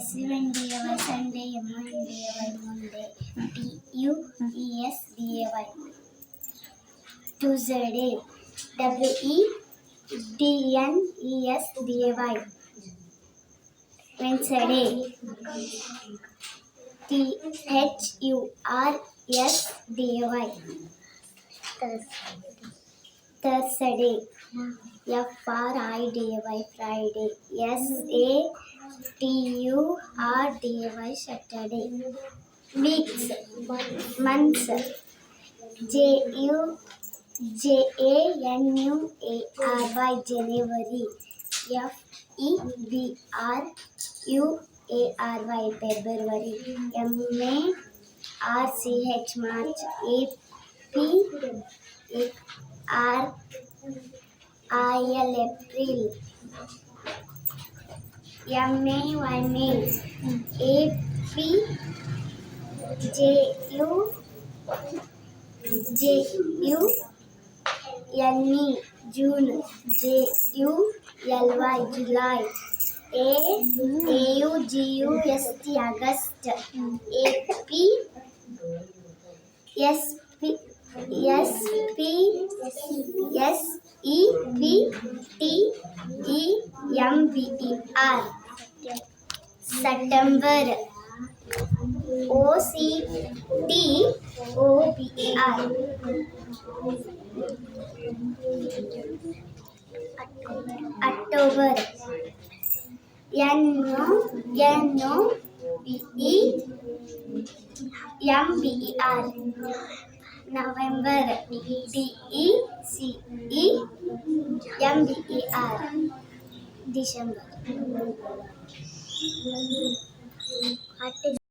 SUNDAY, Sunday, MUNDAY, Monday, TUESDAY. Tuesday, WEDNESDAY. Wednesday, THURSDAY. Thursday, FRIDAY, Friday. SATURDAY, Saturday. Weeks, months, JANUARY, January. FEBRUARY, February. MARCH, March. APRIL, April. MAY, May. APJUNE, June. JULY, July. AUGUST, August. APSPSEPTEMBER, September. OCTOBER, October. NOVEMBER, November. DECEMBER, December.